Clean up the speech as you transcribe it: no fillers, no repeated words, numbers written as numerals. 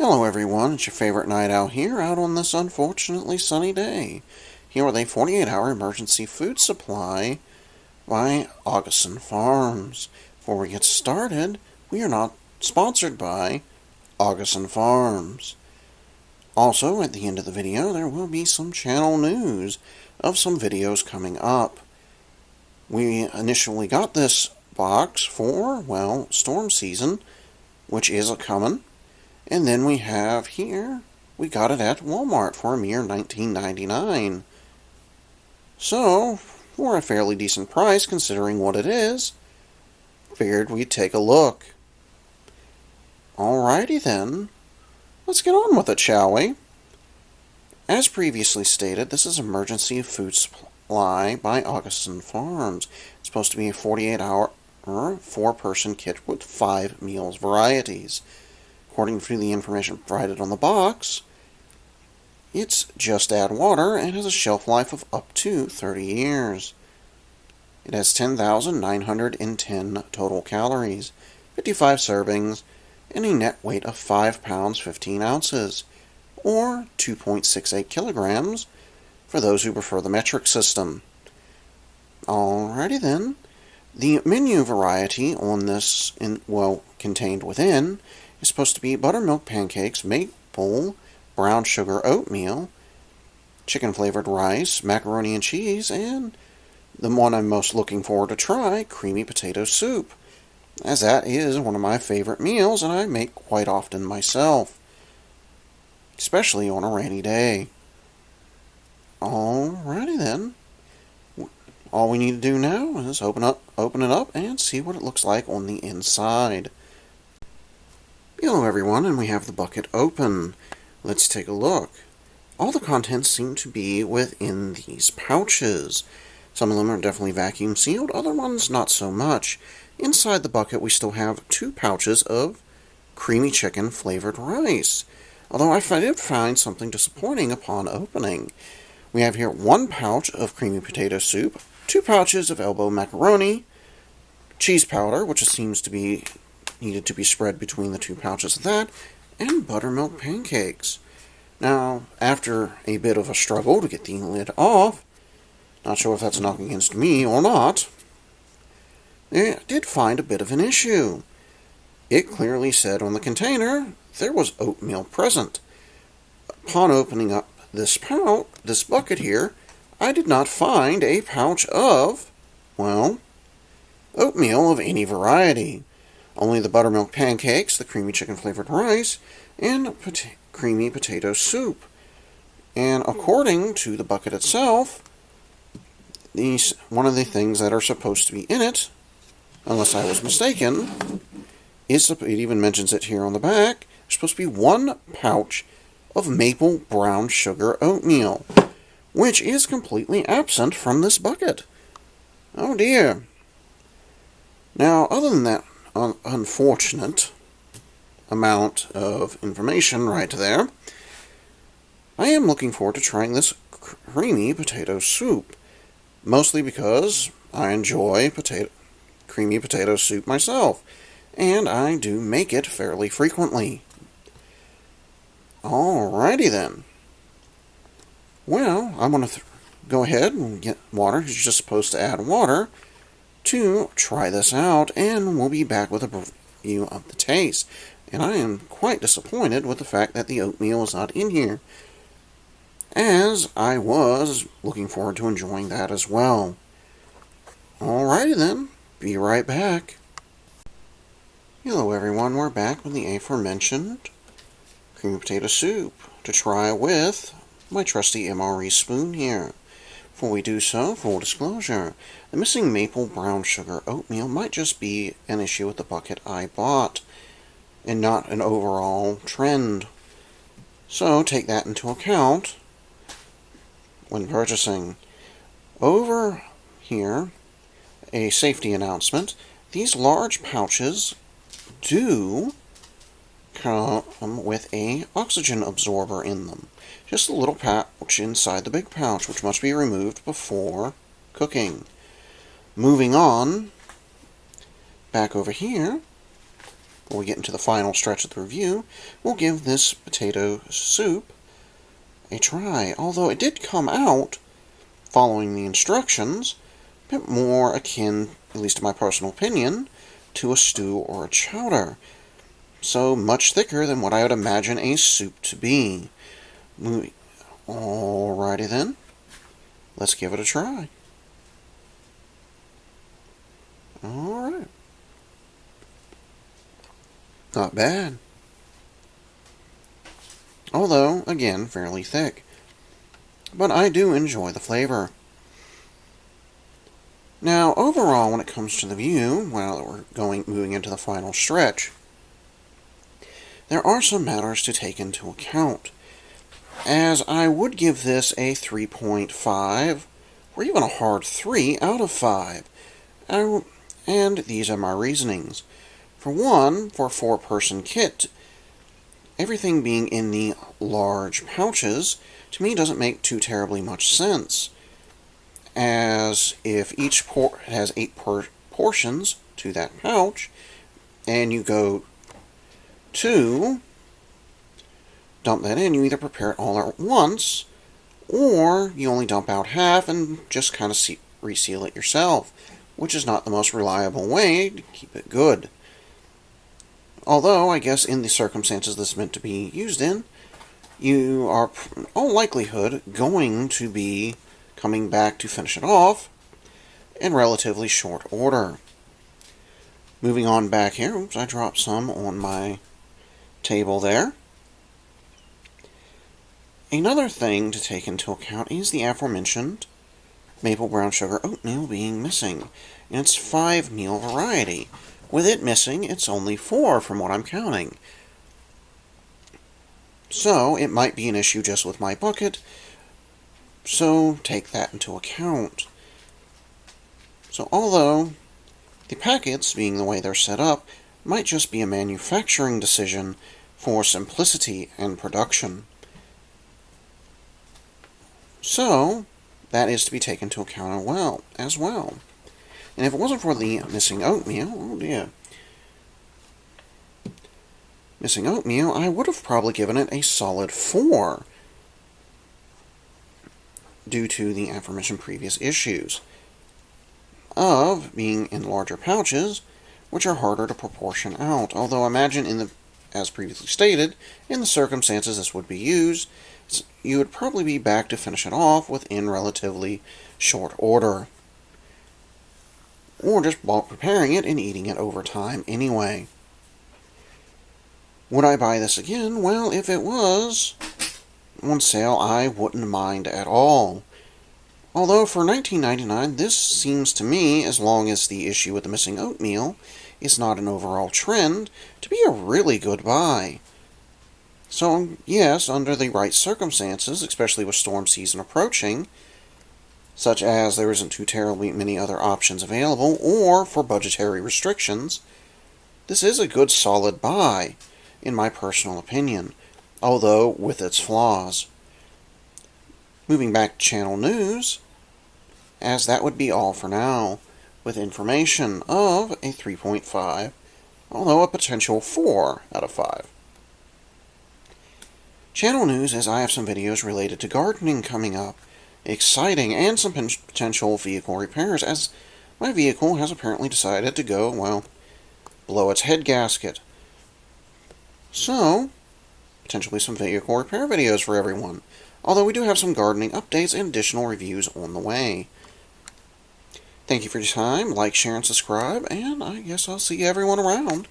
Hello everyone, it's your favorite night owl here, out on this unfortunately sunny day. Here with a 48-hour emergency food supply by Augason Farms. Before we get started, we are not sponsored by Augason Farms. Also, at the end of the video, there will be some channel news of some videos coming up. We initially got this box for, well, storm season, which is a-comin'. And then we have here, we got it at Walmart for a mere $19.99. So, for a fairly decent price considering what it is, figured we'd take a look. Alrighty then, let's get on with it, shall we? As previously stated, this is emergency food supply by Augason Farms. It's supposed to be a 48-hour, 4-person kit with 5 meals varieties. According to the information provided on the box, it's just add water and has a shelf life of up to 30 years. It has 10,910 total calories, 55 servings, and a net weight of 5 pounds 15 ounces, or 2.68 kilograms for those who prefer the metric system. Alrighty then, the menu variety on this, contained within, is supposed to be buttermilk pancakes, maple, brown sugar oatmeal, chicken-flavored rice, macaroni and cheese, and the one I'm most looking forward to try, creamy potato soup, as that is one of my favorite meals and I make quite often myself, especially on a rainy day. Alrighty then. All we need to do now is open it up and see what it looks like on the inside. Hello everyone, and we have the bucket open. Let's take a look. All the contents seem to be within these pouches. Some of them are definitely vacuum sealed, other ones not so much. Inside the bucket we still have 2 pouches of creamy chicken flavored rice, although I did find something disappointing upon opening. We have here 1 pouch of creamy potato soup, 2 pouches of elbow macaroni, cheese powder, which seems to be needed to be spread between the 2 pouches of that, and buttermilk pancakes. Now, after a bit of a struggle to get the lid off, not sure if that's knocking against me or not, I did find a bit of an issue. It clearly said on the container there was oatmeal present. Upon opening up this bucket here, I did not find a pouch of, well, oatmeal of any variety. Only the buttermilk pancakes, the creamy chicken flavored rice, and creamy potato soup. And according to the bucket itself, one of the things that are supposed to be in it, unless I was mistaken, it even mentions it here on the back, there's supposed to be 1 pouch of maple brown sugar oatmeal, which is completely absent from this bucket. Oh dear. Now, other than that unfortunate amount of information right there, I am looking forward to trying this creamy potato soup, mostly because I enjoy creamy potato soup myself, and I do make it fairly frequently. Alrighty then. Well, I'm going to go ahead and get water, because you're just supposed to add water, to try this out, and we'll be back with a review of the taste. And I am quite disappointed with the fact that the oatmeal is not in here, as I was looking forward to enjoying that as well. Alrighty then, be right back. Hello everyone, we're back with the aforementioned creamy potato soup to try with my trusty MRE spoon here. Before we do so, full disclosure, the missing maple brown sugar oatmeal might just be an issue with the bucket I bought, and not an overall trend. So take that into account when purchasing. Over here, a safety announcement. These large pouches do come with a oxygen absorber in them. Just a little pouch inside the big pouch, which must be removed before cooking. Moving on, back over here, before we get into the final stretch of the review, we'll give this potato soup a try. Although it did come out, following the instructions, a bit more akin, at least in my personal opinion, to a stew or a chowder. So much thicker than what I would imagine a soup to be. Alrighty then, let's give it a try. Alright. Not bad. Although, again, fairly thick. But I do enjoy the flavor. Now, overall, when it comes to the view, while we're moving into the final stretch, there are some matters to take into account, as I would give this a 3.5, or even a hard 3 out of 5. And these are my reasonings. For one, for a 4-person kit, everything being in the large pouches, to me doesn't make too terribly much sense, as if each has 8 portions to that pouch, and you go to dump that in, you either prepare it all at once, or you only dump out half and just kind of reseal it yourself, which is not the most reliable way to keep it good. Although, I guess in the circumstances this is meant to be used in, you are, in all likelihood, going to be coming back to finish it off in relatively short order. Moving on back here, oops, I dropped some on my table there. Another thing to take into account is the aforementioned maple brown sugar oatmeal being missing in its 5-meal variety. With it missing, it's only 4 from what I'm counting. So, it might be an issue just with my bucket, so take that into account. So, although the packets, being the way they're set up, might just be a manufacturing decision for simplicity and production. So, that is to be taken into account as well. And if it wasn't for the missing oatmeal, oh dear, missing oatmeal, I would have probably given it a solid 4 due to the aforementioned previous issues of being in larger pouches, which are harder to proportion out. Although imagine, as previously stated, in the circumstances this would be used, you would probably be back to finish it off within relatively short order, or just bulk preparing it and eating it over time anyway. Would I buy this again? Well, if it was on sale, I wouldn't mind at all. Although for $19.99, this seems to me, as long as the issue with the missing oatmeal is not an overall trend, to be a really good buy. So, yes, under the right circumstances, especially with storm season approaching, such as there isn't too terribly many other options available, or for budgetary restrictions, this is a good solid buy, in my personal opinion, although with its flaws. Moving back to channel news, as that would be all for now, with information of a 3.5, although a potential 4 out of 5. Channel news, as I have some videos related to gardening coming up, exciting, and some potential vehicle repairs, as my vehicle has apparently decided to go, well, blow its head gasket. So, potentially some vehicle repair videos for everyone, although we do have some gardening updates and additional reviews on the way. Thank you for your time, like, share, and subscribe, and I guess I'll see everyone around.